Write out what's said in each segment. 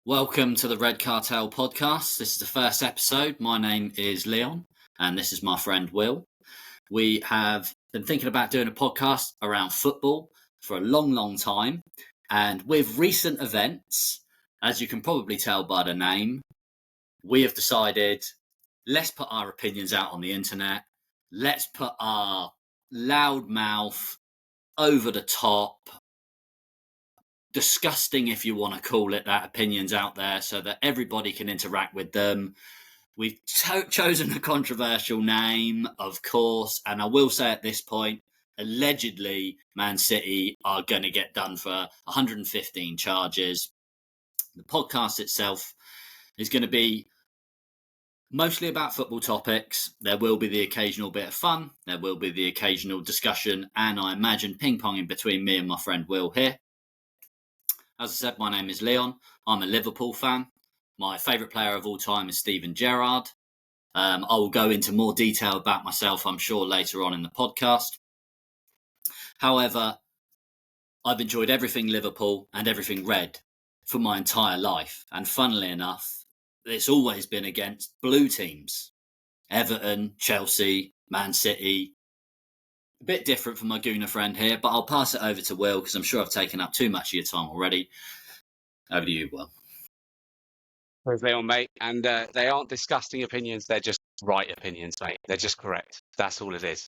Welcome to the Red Cartel podcast. This is the first episode. My name is Leon, and this is my friend Will. We have been thinking about doing a podcast around football for a long time. And with recent events, as you can probably tell by the name, we have decided, let's put our opinions out on the internet. Let's put our loudmouth, over the top, disgusting, if you want to call it that, opinions out there so that everybody can interact with them. We've chosen a controversial name, of course, and I will say at this point, allegedly, Man City are going to get done for 115 charges. The podcast itself is going to be mostly about football topics. There will be the occasional bit of fun. There will be the occasional discussion, and I imagine ping-ponging between me and my friend Will here. As I said, my name is Leon. I'm a Liverpool fan. My favourite player of all time is Steven Gerrard. I will go into more detail about myself, I'm sure, later on in the podcast. However, I've enjoyed everything Liverpool and everything red for my entire life. And funnily enough, it's always been against blue teams. Everton, Chelsea, Man City. A bit different from my Gooner friend here, but I'll pass it over to Will because I'm sure I've taken up too much of your time already. Over to you, Will. Thanks, Leon, mate. And they aren't disgusting opinions; they're just right opinions, mate. They're just correct. That's all it is.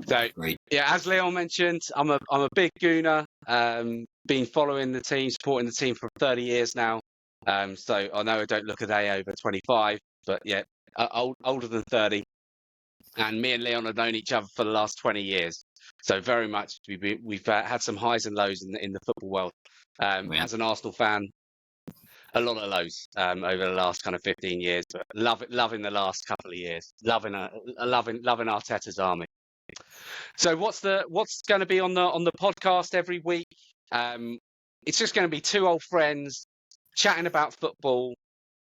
So, Great. yeah, as Leon mentioned, I'm a big Gooner. Been following the team, supporting the team for 30 years now. So I know I don't look a day over 25, but yeah, older than 30. And me and Leon have known each other for the last 20 years. So very much we've had some highs and lows in the football world. As an Arsenal fan, a lot of lows over the last kind of 15 years, but loving the last couple of years, loving Arteta's army. So what's going to be on the podcast every week? It's just going to be two old friends chatting about football,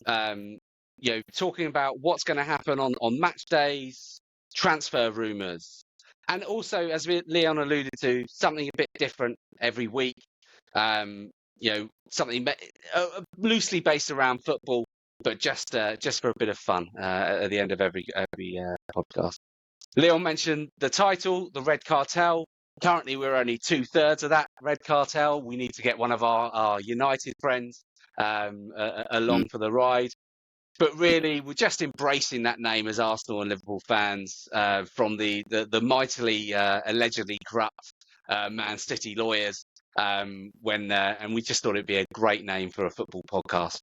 talking about what's going to happen on match days, transfer rumours, and also, as Leon alluded to, something a bit different every week. Something loosely based around football, but just for a bit of fun at the end of every podcast. Leon mentioned the title, the Red Cartel. Currently, we're only 2/3 of that Red Cartel. We need to get one of our United friends along for the ride. But really, we're just embracing that name as Arsenal and Liverpool fans from the mightily allegedly corrupt Man City lawyers. And we just thought it'd be a great name for a football podcast.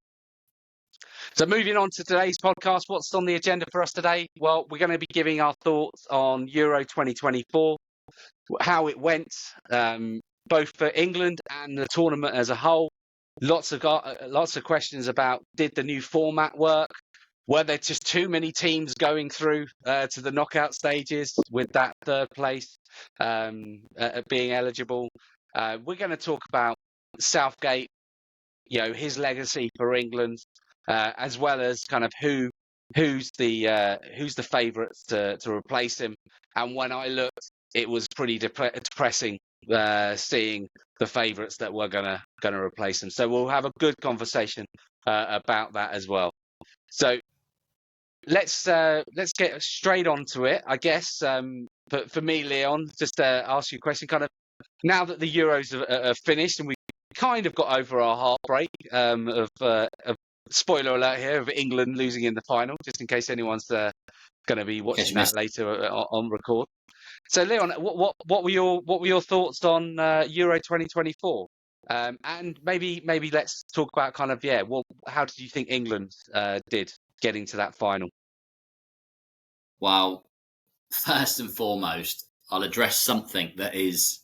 So moving on to today's podcast, what's on the agenda for us today? Well, we're going to be giving our thoughts on Euro 2024, how it went, both for England and the tournament as a whole. Lots of questions about, did the new format work? Were there just too many teams going through to the knockout stages with that third place being eligible? We're going to talk about Southgate, his legacy for England, as well as kind of who's the favourites to replace him. And when I looked, it was pretty depressing seeing the favourites that were gonna replace him. So we'll have a good conversation about that as well. So let's get straight onto it, I guess. But for me, Leon, just ask you a question. Kind of now that the Euros are finished and we kind of got over our heartbreak of spoiler alert here of England losing in the final, just in case anyone's going to be watching that later on record. So, Leon, what were your thoughts on Euro 2024? And maybe let's talk about kind of how did you think England did getting to that final? Well, first and foremost, I'll address something that is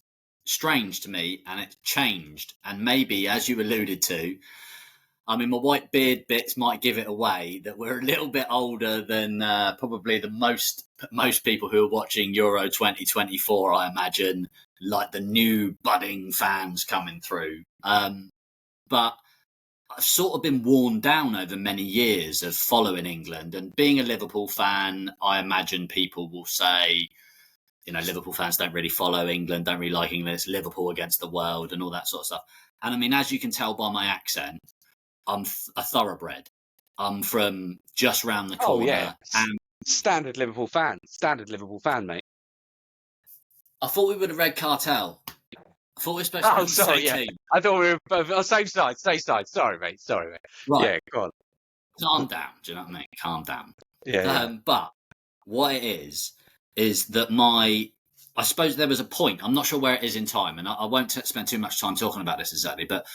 strange to me, and it's changed. And maybe, as you alluded to, I mean, my white beard bits might give it away that we're a little bit older than probably the most people who are watching Euro 2024, I imagine, like the new budding fans coming through. But I've sort of been worn down over many years of following England, and being a Liverpool fan, I imagine people will say, Liverpool fans don't really follow England, don't really like England, it's Liverpool against the world and all that sort of stuff. And I mean, as you can tell by my accent, I'm a thoroughbred. I'm from just round the Oh corner, yeah, and standard Liverpool fan, mate. I thought we were the Red Cartel. I thought we were supposed to be Oh, on the sorry, same yeah. team. I thought we were both on same side, Sorry, mate. Right, Yeah, go on. calm down. Do you know what I mean? Calm down. Yeah. But what it is that I suppose there was a point. I'm not sure where it is in time, and I won't spend too much time talking about this exactly. But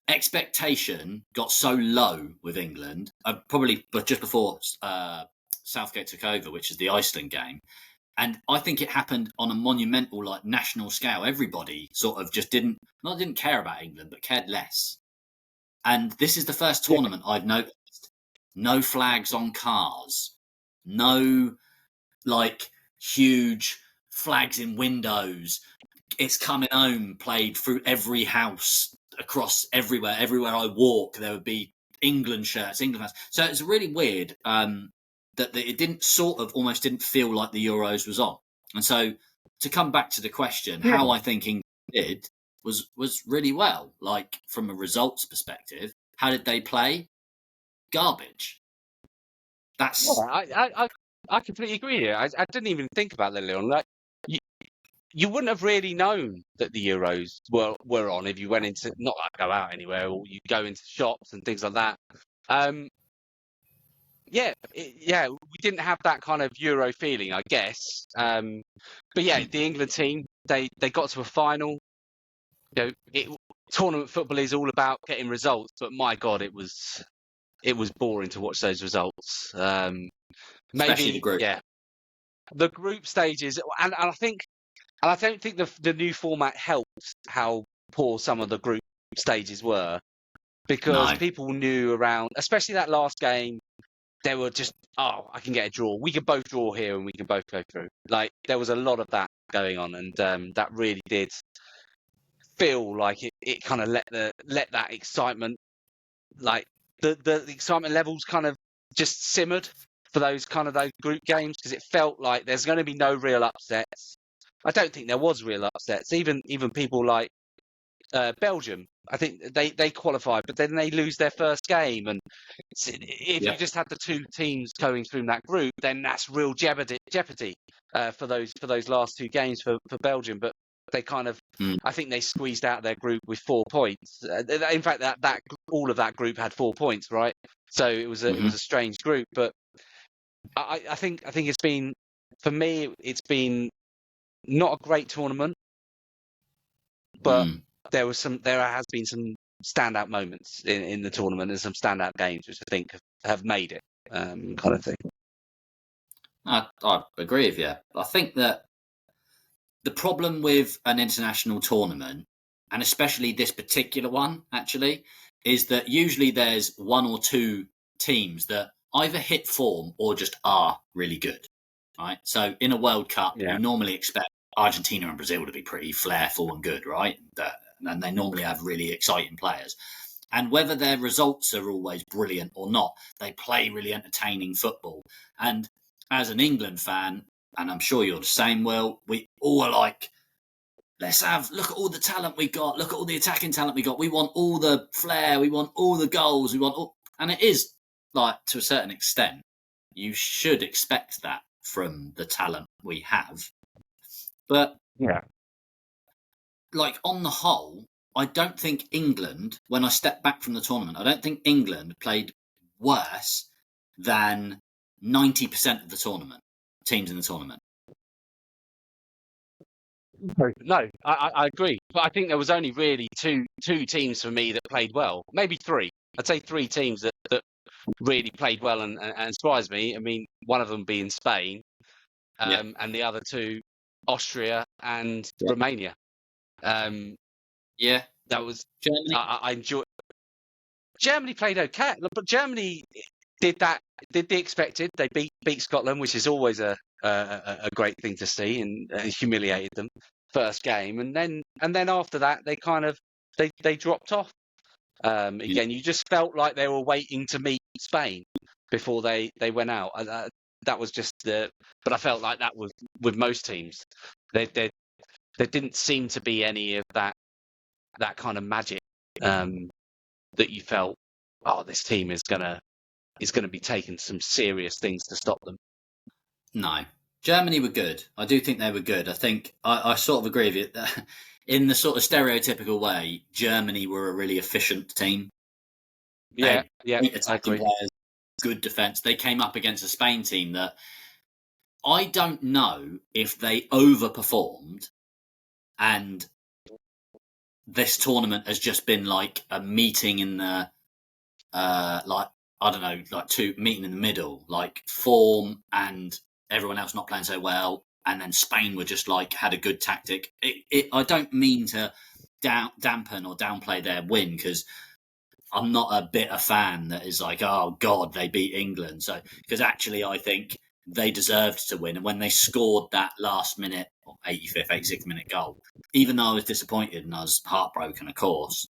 expectation got so low with England, probably, but just before Southgate took over, which is the Iceland game. And I think it happened on a monumental, like national scale. Everybody sort of just didn't care about England, but cared less. And this is the first tournament I've noticed. No flags on cars, no like huge flags in windows. It's coming home played through every house across everywhere. Everywhere I walk, there would be England shirts, England fans. So it's really weird that it didn't almost didn't feel like the Euros was on. And so to come back to the question, how I think England did was really well. Like from a results perspective, how did they play? Garbage. That's I completely agree here. I didn't even think about that, Leon. Like you wouldn't have really known that the Euros were on if you went into not like go out anywhere or you go into shops and things like that. We didn't have that kind of Euro feeling, I guess. But yeah, the England team they got to a final. You know, tournament football is all about getting results, but my God, it was boring to watch those results. especially the group. Yeah, the group stages, and I don't think the new format helped how poor some of the group stages were, because No. people knew around, especially that last game, they were just, I can get a draw. We can both draw here and we can both go through. Like there was a lot of that going on, and that really did feel like it kind of let that excitement, like the excitement levels kind of just simmered for those group games, because it felt like there's going to be no real upsets. I don't think there was real upsets. Even people like Belgium, I think they qualified, but then they lose their first game. And if you just had the two teams going through that group, then that's real jeopardy for those last two games for Belgium. But they kind of, I think they squeezed out their group with 4 points. In fact, that all of that group had 4 points, right? So it was a strange group. But I think it's been, for me, it's been not a great tournament, but there has been some standout moments in the tournament and some standout games which I think have made it, kind of thing. I agree with you. I think that the problem with an international tournament, and especially this particular one, actually, is that usually there's one or two teams that either hit form or just are really good, right? So in a World Cup, you normally expect Argentina and Brazil to be pretty flairful and good, right? And they normally have really exciting players. And whether their results are always brilliant or not, they play really entertaining football. And as an England fan, and I'm sure you're the same, Will, we all are like, look at all the talent we got. Look at all the attacking talent we got. We want all the flair. We want all the goals. And it is, like, to a certain extent, you should expect that from the talent we have. But, like, on the whole, I don't think England, when I step back from the tournament, I don't think England played worse than 90% of the tournament, teams in the tournament. No, I agree. But I think there was only really two teams for me that played well. Maybe three. I'd say three teams that really played well and surprised me. I mean, one of them being Spain, and the other two, Austria and Romania. That was Germany. I enjoyed. Germany played okay, but Germany did the expected. They beat Scotland, which is always a great thing to see, and humiliated them first game, and then after that they kind of they dropped off. Again, you just felt like they were waiting to meet Spain before they went out. That was just but I felt like that was with most teams. There didn't seem to be any of that kind of magic that you felt oh, this team is gonna be taking some serious things to stop them. No. Germany were good. I do think they were good. I think I sort of agree with you. In the sort of stereotypical way, Germany were a really efficient team. They Yeah, had yeah, great I attacking agree. players, good defence. They came up against a Spain team that I don't know if they overperformed and this tournament has just been like a meeting in the like I don't know, like two meeting in the middle, like form and everyone else not playing so well, and then Spain were just like had a good tactic. I don't mean to dampen or downplay their win because I'm not a bitter fan that is like, oh God, they beat England. So because actually I think they deserved to win, and when they scored that last minute, 85th, 86th minute goal, even though I was disappointed and I was heartbroken, of course,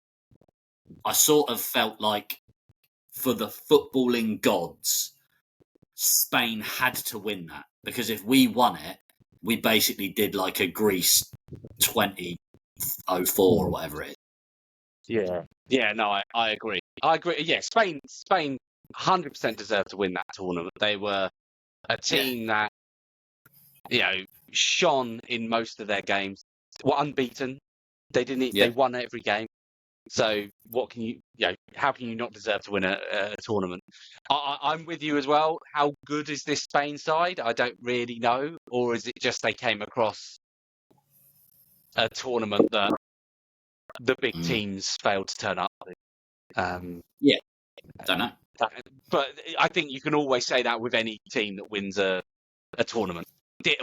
I sort of felt like for the footballing gods, Spain had to win that because if we won it, we basically did like a Greece 2004 or whatever it is. Yeah, yeah, no, I agree. I agree. Yeah, Spain 100% deserved to win that tournament. They were a team that shone in most of their games. Were unbeaten. They didn't. They Yeah. won every game. So what can how can you not deserve to win a tournament? I'm with you as well. How good is this Spain side? I don't really know. Or is it just they came across a tournament that the big teams failed to turn up? Yeah, don't know. But I think you can always say that with any team that wins a tournament.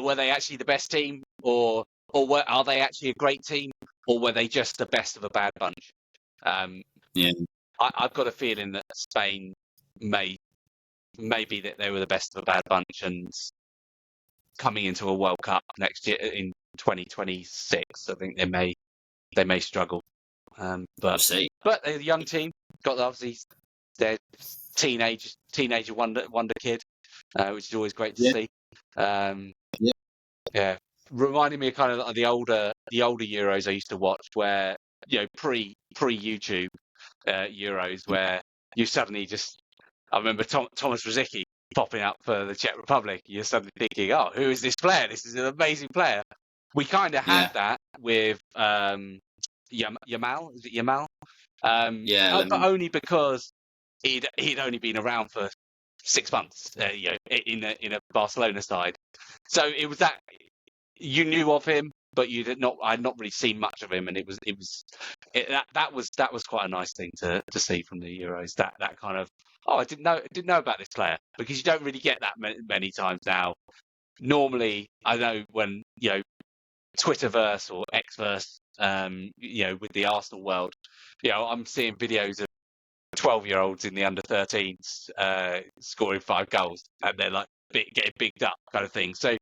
Were they actually the best team, or are they actually a great team, or were they just the best of a bad bunch? Yeah. I've got a feeling that Spain may be that they were the best of a bad bunch, and coming into a World Cup next year in 2026, I think they may struggle. We'll But see. they're a young team. Got obviously their teenager wonder kid, which is always great to see. Yeah. Yeah, reminding me of kind of like the older Euros I used to watch, where pre YouTube Euros, where you suddenly just I remember Thomas Rosicky popping up for the Czech Republic. You're suddenly thinking, oh, who is this player? This is an amazing player. We kind of had Yeah. that with Yamal. Is it Yamal? Yeah. But only because he'd only been around for 6 months, in a Barcelona side. So it was that you knew of him, but I'd not really seen much of him, and that was quite a nice thing to see from the Euros. That kind of I didn't know about this player, because you don't really get that many times now. Normally, I know when Twitterverse or Xverse, with the Arsenal world, I'm seeing videos of 12-year-olds in the under 13s scoring 5 goals, and they're like getting bigged up kind of thing. So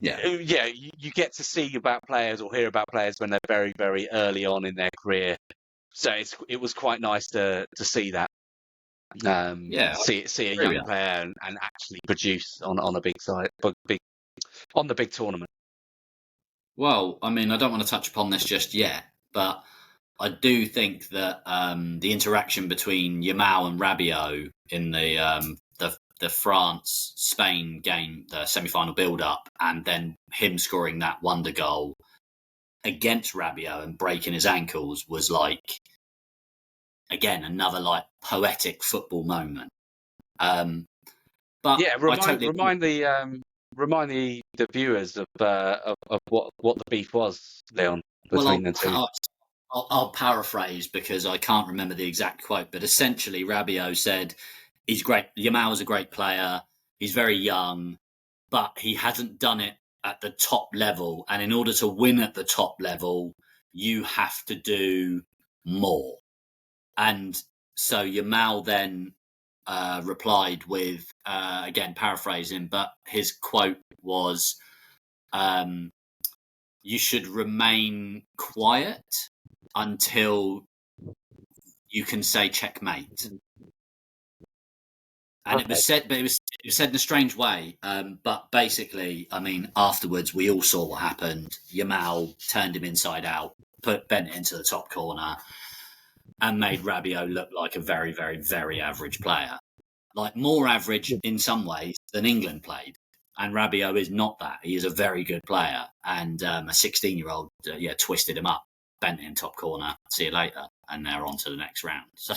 you get to see about players or hear about players when they're very, very early on in their career. So it was quite nice to see that. See a young player and actually produce on a big side, on the big tournament. Well, I mean, I don't want to touch upon this just yet, but I do think that the interaction between Yamal and Rabiot in the France-Spain game, the semi-final build-up, and then him scoring that wonder goal against Rabiot and breaking his ankles was like, again, another like poetic football moment. But yeah, remind the viewers of what the beef was, Leon, between the two. I'll paraphrase because I can't remember the exact quote, but essentially Rabiot said he's great. Yamal is a great player. He's very young, but he hasn't done it at the top level. And in order to win at the top level, you have to do more. And so Yamal then replied with, again, paraphrasing, but his quote was, you should remain quiet until you can say checkmate. And it was said, but it was said in a strange way. But basically, I mean, afterwards we all saw what happened. Yamal turned him inside out, bent it into the top corner. and made Rabiot look like a very, very, very average player. Like more average in some ways than England played. And Rabiot is not that. He is a very good player. And a 16-year-old, twisted him up, bent in top corner. See you later. And they're on to the next round. So,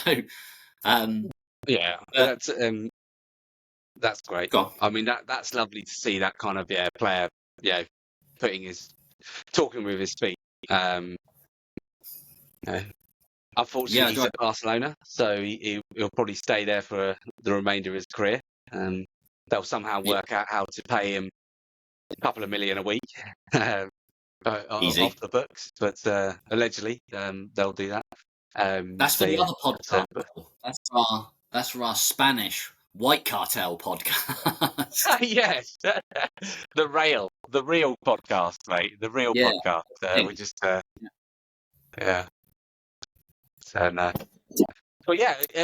that's great. I mean, that's lovely to see that kind of player, talking with his feet. Unfortunately, he's at Barcelona, so he'll probably stay there for the remainder of his career. They'll somehow work out how to pay him a couple of million a week off the books, but allegedly they'll do that. That's for the other podcast. That's for our Spanish White Cartel podcast. Yes, the real podcast, mate. The real podcast. We just So no. But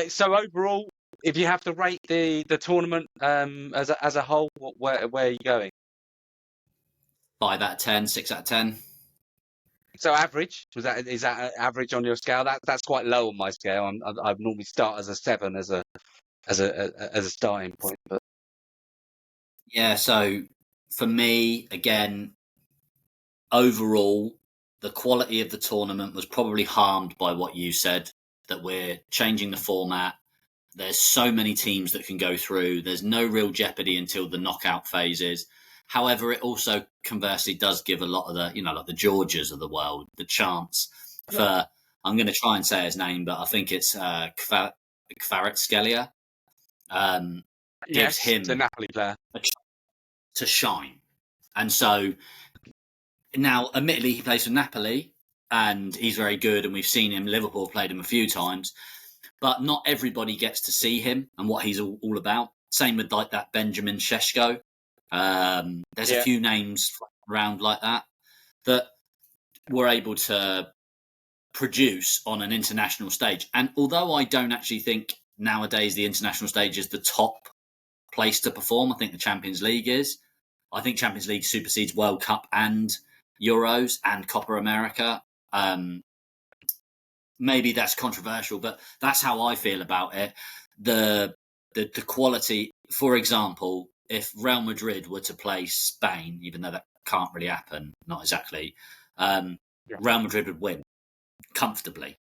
so overall, if you have to rate the tournament as a whole, where are you going? 5 out of 10, 6 out of 10. So average is that average on your scale? That's quite low on my scale. I normally start as a 7 as a starting point. But yeah, so for me, again, overall, the quality of the tournament was probably harmed by what you said, that we're changing the format. There's so many teams that can go through. There's no real jeopardy until the knockout phases. However, it also conversely does give a lot of the, like the Georgias of the world, the chance for, I'm going to try and say his name, but I think it's Kvaratskhelia. Gives him the Napoli player to shine. And so now, admittedly, he plays for Napoli and he's very good. And we've seen him, Liverpool played him a few times, but not everybody gets to see him and what he's all about. Same with like that Benjamin Šeško. There's a few names around like that were able to produce on an international stage. And although I don't actually think nowadays the international stage is the top place to perform, I think the Champions League is. I think Champions League supersedes World Cup and Euros and Copa America. Maybe that's controversial, but that's how I feel about it. The quality, for example, if Real Madrid were to play Spain, even though that can't really happen, not exactly, Real Madrid would win comfortably.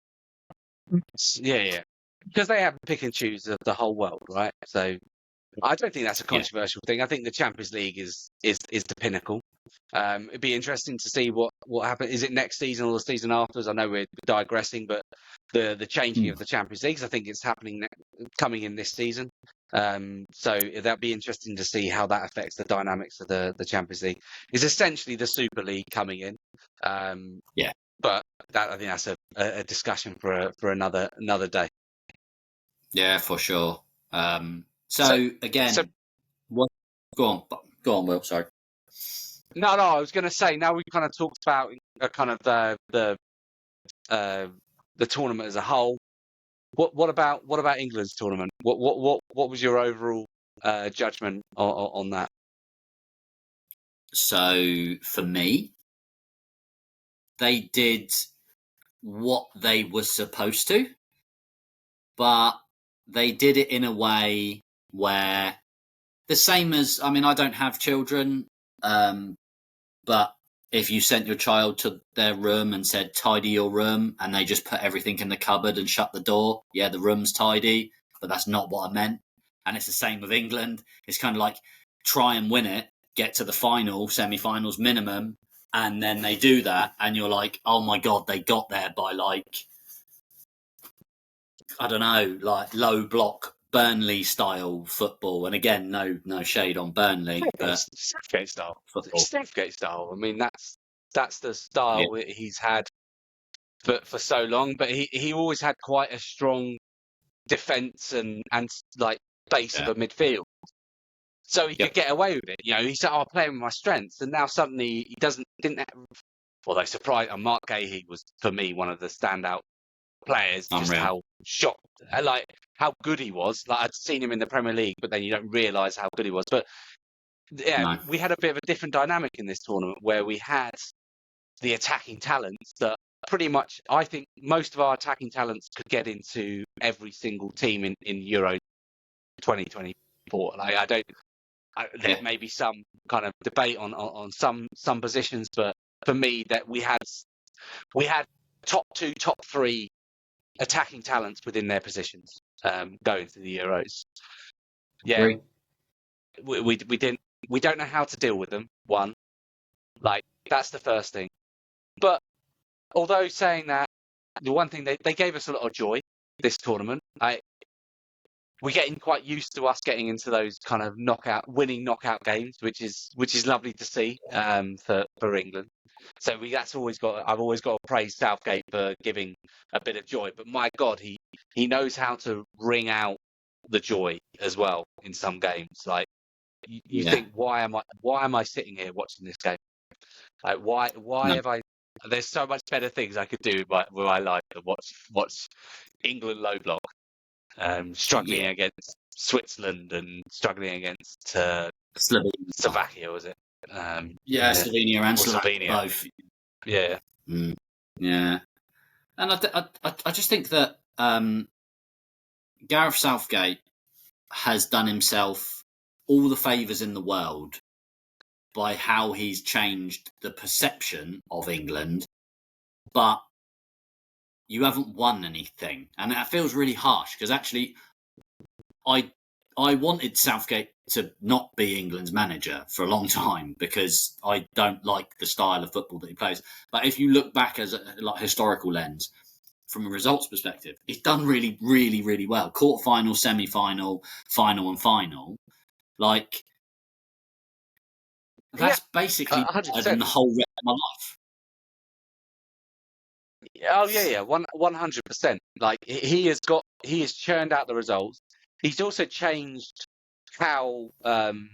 Yeah. Because they have pick and choose of the whole world, right? So I don't think that's a controversial thing. I think the Champions League is the pinnacle. It'd be interesting to see what happens. Is it next season or the season afterwards? I know we're digressing, but the changing of the Champions Leagues, I think it's coming in this season. So that'd be interesting to see how that affects the dynamics of the Champions League. It's essentially the Super League coming in. But I think that's a discussion for another day. Yeah, for sure. So again, go on, Will. Sorry. No, I was going to say. Now we kind of talked about kind of the tournament as a whole. What about England's tournament? What was your overall judgment on that? So for me, they did what they were supposed to, but they did it in a way where the same as, I mean, I don't have children, but if you sent your child to their room and said, tidy your room, and they just put everything in the cupboard and shut the door, yeah, the room's tidy, but that's not what I meant. And it's the same with England. It's kind of like try and win it, get to the final, semi-finals minimum, and then they do that, and you're like, oh my God, they got there by like, I don't know, like low block Burnley style football. And again, no shade on Burnley, but Southgate style football. Southgate style. I mean, that's the style he's had for so long. But he always had quite a strong defence and like base of a midfield, so he could get away with it. He said, "I'll play with my strengths," and now suddenly he didn't. Well, they surprised. And Mark Gahey was for me one of the standout players. Just how shocked, like how good he was. Like I'd seen him in the Premier League, but then you don't realise how good he was. But we had a bit of a different dynamic in this tournament where we had the attacking talents that pretty much, I think most of our attacking talents could get into every single team in Euro 2024. Like, there may be some kind of debate on some positions, but for me, that we had top 2, top 3 attacking talents within their positions going to the Euros. Yeah, we don't know how to deal with them. One, like, that's the first thing. But although saying that, the one thing they gave us a lot of joy this tournament. We're getting quite used to us getting into those kind of winning knockout games, which is lovely to see for England. So I've always got to praise Southgate for giving a bit of joy. But my God, he knows how to wring out the joy as well in some games. Like, you think, why am I sitting here watching this game? Like, why have I? There's so much better things I could do with my life than watch England low block, struggling against Switzerland and struggling against Slovakia, was it? Slovenia and Slovenia both. Yeah. Yeah. And I just think that Gareth Southgate has done himself all the favours in the world by how he's changed the perception of England, but you haven't won anything. And that feels really harsh, because actually I wanted Southgate to not be England's manager for a long time, because I don't like the style of football that he plays. But if you look back as a historical lens, from a results perspective, he's done really, really, really well. Quarter-final, semi-final, final and final. Like, that's basically better than the whole rest of my life. Oh yeah, 100%. Like, he has churned out the results. He's also changed how kind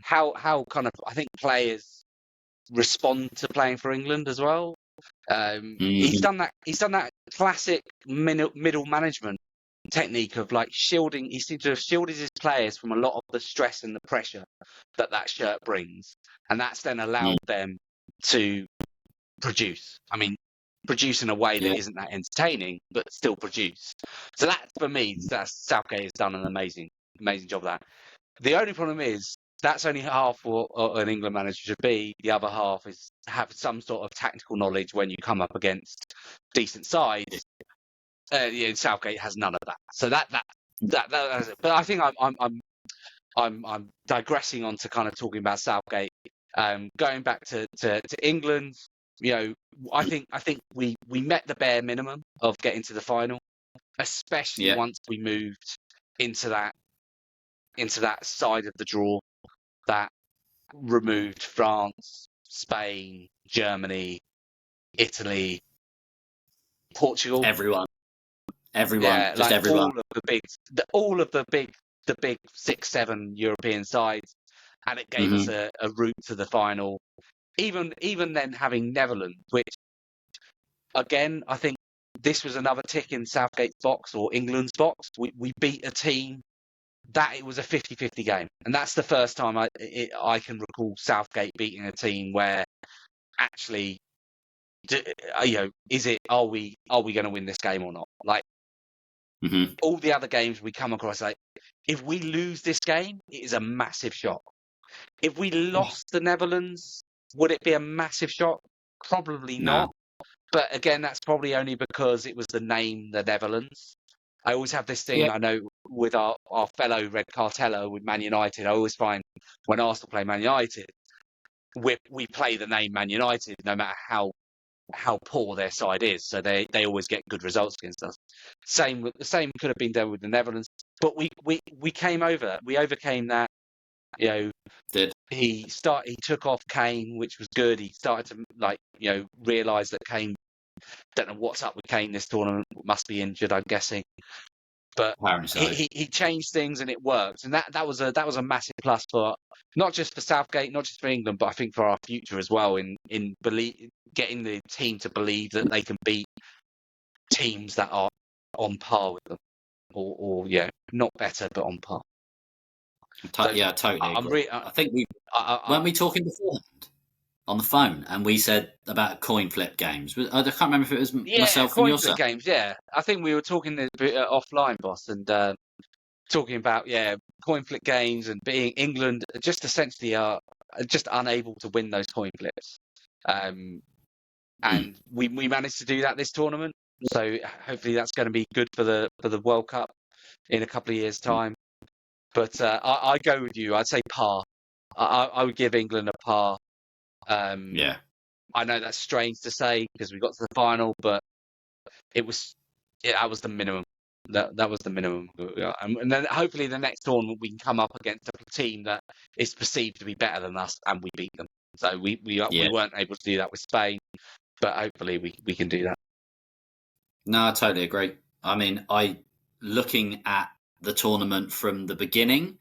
of, I think, players respond to playing for England as well. He's done that classic middle management technique of, like, shielding. He seems to have shielded his players from a lot of the stress and the pressure that shirt brings, and that's then allowed them to produce. I mean, produce in a way that isn't that entertaining, but still produce. So that, for me, Southgate has done an amazing job of that. The only problem is that's only half what an England manager should be. The other half is to have some sort of tactical knowledge when you come up against decent sides. Southgate has none of that. So that but I think I'm digressing on to kind of talking about Southgate. Going back to England, I think we met the bare minimum of getting to the final, especially once we moved into that side of the draw that removed France, Spain, Germany, Italy, Portugal, everyone, just like everyone. all of the big 6-7 European sides, and it gave us a route to the final. Even then, having Netherlands, which, again, I think this was another tick in Southgate's box, or England's box. We beat a team that it was a 50-50 game, and that's the first time I can recall Southgate beating a team where actually, are we going to win this game or not? Like, all the other games we come across, like, if we lose this game, it is a massive shock. If we lost the Netherlands, would it be a massive shock? Probably not. But again, that's probably only because it was the name, the Netherlands. I always have this thing, I know, with our fellow Red Cartel with Man United. I always find when Arsenal play Man United, we play the name Man United no matter how poor their side is. So they always get good results against us. The same could have been done with the Netherlands. But we came over that. We overcame that. He took off Kane, which was good. He started to realise that Kane, don't know what's up with Kane this tournament, must be injured, I'm guessing. But he changed things and it worked, and that was a massive plus for not just for Southgate, not just for England, but I think for our future as well in getting the team to believe that they can beat teams that are on par with them, or not better but on par. Totally agree. I think weren't we talking beforehand on the phone, and we said about coin flip games. I can't remember if it was Yeah, myself and coin flip yourself. games. Yeah, I think we were talking a bit offline, boss, and talking about coin flip games and being England just essentially are just unable to win those coin flips. And we managed to do that this tournament. So hopefully that's going to be good for the World Cup in a couple of years' time. But I go with you. I'd say par. I would give England a par. Yeah. I know that's strange to say because we got to the final, but it was that was the minimum. That was the minimum. And then hopefully the next tournament we can come up against a team that is perceived to be better than us and we beat them. So we Yeah. weren't able to do that with Spain, but hopefully we can do that. No, I totally agree. I mean, looking at the tournament from the beginning,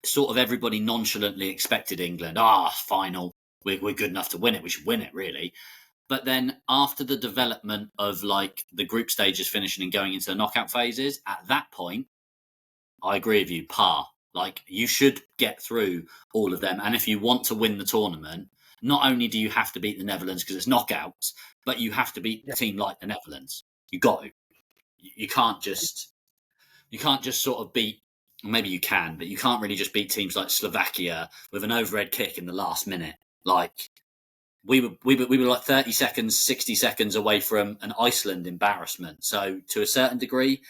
sort of everybody nonchalantly expected England. Final. We're good enough to win it. We should win it, really. But then after the development of like the group stages finishing and going into the knockout phases, at that point, I agree with you, par. Like you should get through all of them. And if you want to win the tournament, not only do you have to beat the Netherlands because it's knockouts, but you have to beat a team like the Netherlands. You got to. You can't just sort of beat. Maybe you can, but you can't really just beat teams like Slovakia with an overhead kick in the last minute. Like we were like 30 seconds, 60 seconds away from an Iceland embarrassment. So to a certain degree,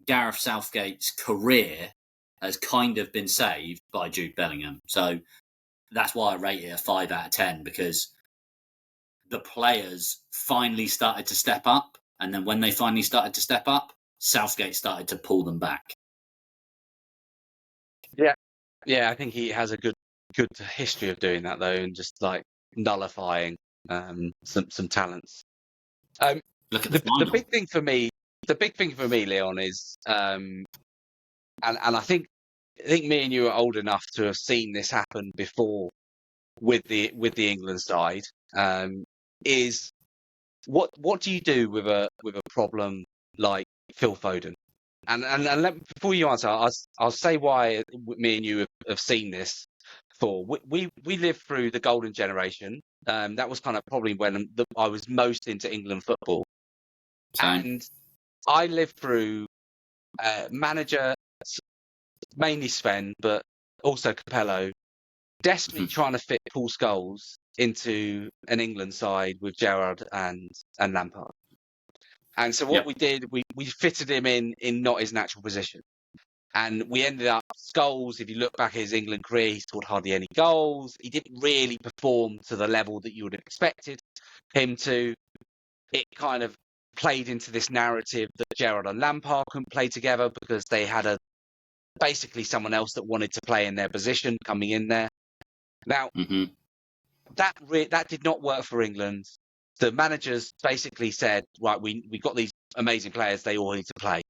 Gareth Southgate's career has kind of been saved by Jude Bellingham. So that's why I rate it a 5 out of 10 because the players finally started to step up. And then when they finally started to step up, Southgate started to pull them back. Yeah, I think he has a good history of doing that though, and just like nullifying some talents. Look at the final. The big thing for me, Leon, is and I think me and you are old enough to have seen this happen before with the England side. Is what do you do with a problem like Phil Foden? And before you answer, I'll say why me and you have seen this before. We lived through the golden generation. That was kind of probably when I was most into England football. Same. And I lived through manager, mainly Sven, but also Capello, desperately trying to fit Paul Scholes into an England side with Gerrard and Lampard. And so what we did, we fitted him in not his natural position. And we ended up, Scholes, if you look back at his England career, he scored hardly any goals. He didn't really perform to the level that you would have expected him to. It kind of played into this narrative that Gerrard and Lampard couldn't play together because they had basically someone else that wanted to play in their position coming in there. Now, that did not work for England. The managers basically said, right, we got these amazing players, they all need to play.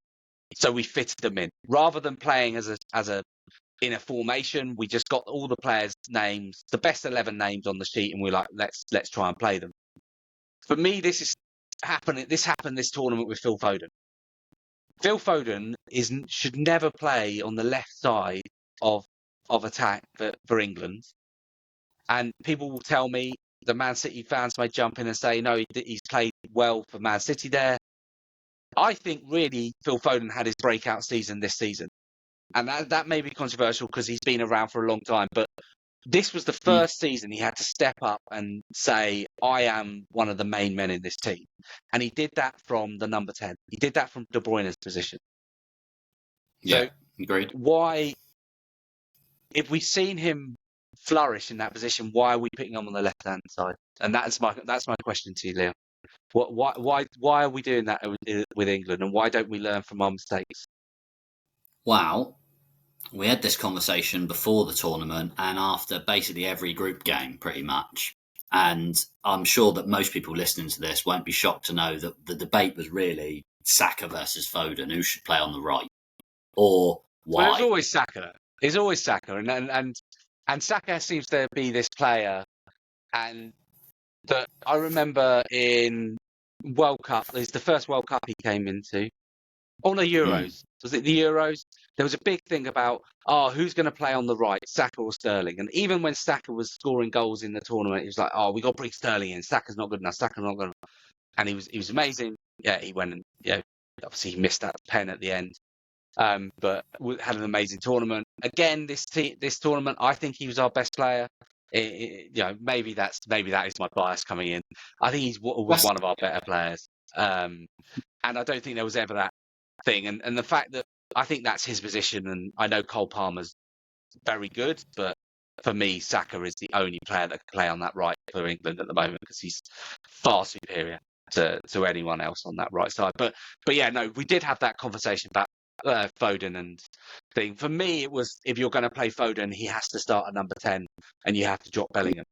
So we fitted them in. Rather than playing as a in a formation, we just got all the players' names, the best 11 names on the sheet, and we're like, let's try and play them. For me, this happened this tournament with Phil Foden. Phil Foden should never play on the left side of attack for England. And people will tell me, the Man City fans may jump in and say, no, he's played well for Man City there. I think really Phil Foden had his breakout season this season. And that may be controversial because he's been around for a long time. But this was the first season he had to step up and say, I am one of the main men in this team. And he did that from the number 10. He did that from De Bruyne's position. Yeah, so agreed. Why, if we've seen him flourish in that position, why are we putting him on the left-hand side? And that's my question to you, Leo. Why are we doing that with England, and why don't we learn from our mistakes? Wow. We had this conversation before the tournament and after basically every group game, pretty much. And I'm sure that most people listening to this won't be shocked to know that the debate was really Saka versus Foden, who should play on the right, or why. Well, it's always Saka. It's always Saka, and Saka seems to be this player, and that I remember in World Cup. It's the first World Cup he came into. On the Euros, was it the Euros? There was a big thing about, who's going to play on the right, Saka or Sterling? And even when Saka was scoring goals in the tournament, he was like, we got to bring Sterling in. Saka's not good enough. Saka's not good enough. And he was amazing. Yeah, he went and obviously he missed that pen at the end. But had an amazing tournament. Again, this tournament, I think he was our best player. Maybe that is my bias coming in. I think he was one of our better players. And I don't think there was ever that thing. And the fact that I think that's his position, and I know Cole Palmer's very good, but for me, Saka is the only player that can play on that right for England at the moment because he's far superior to anyone else on that right side. But yeah, no, we did have that conversation about Foden and thing. For me, it was, if you're going to play Foden, he has to start at number 10 and you have to drop Bellingham.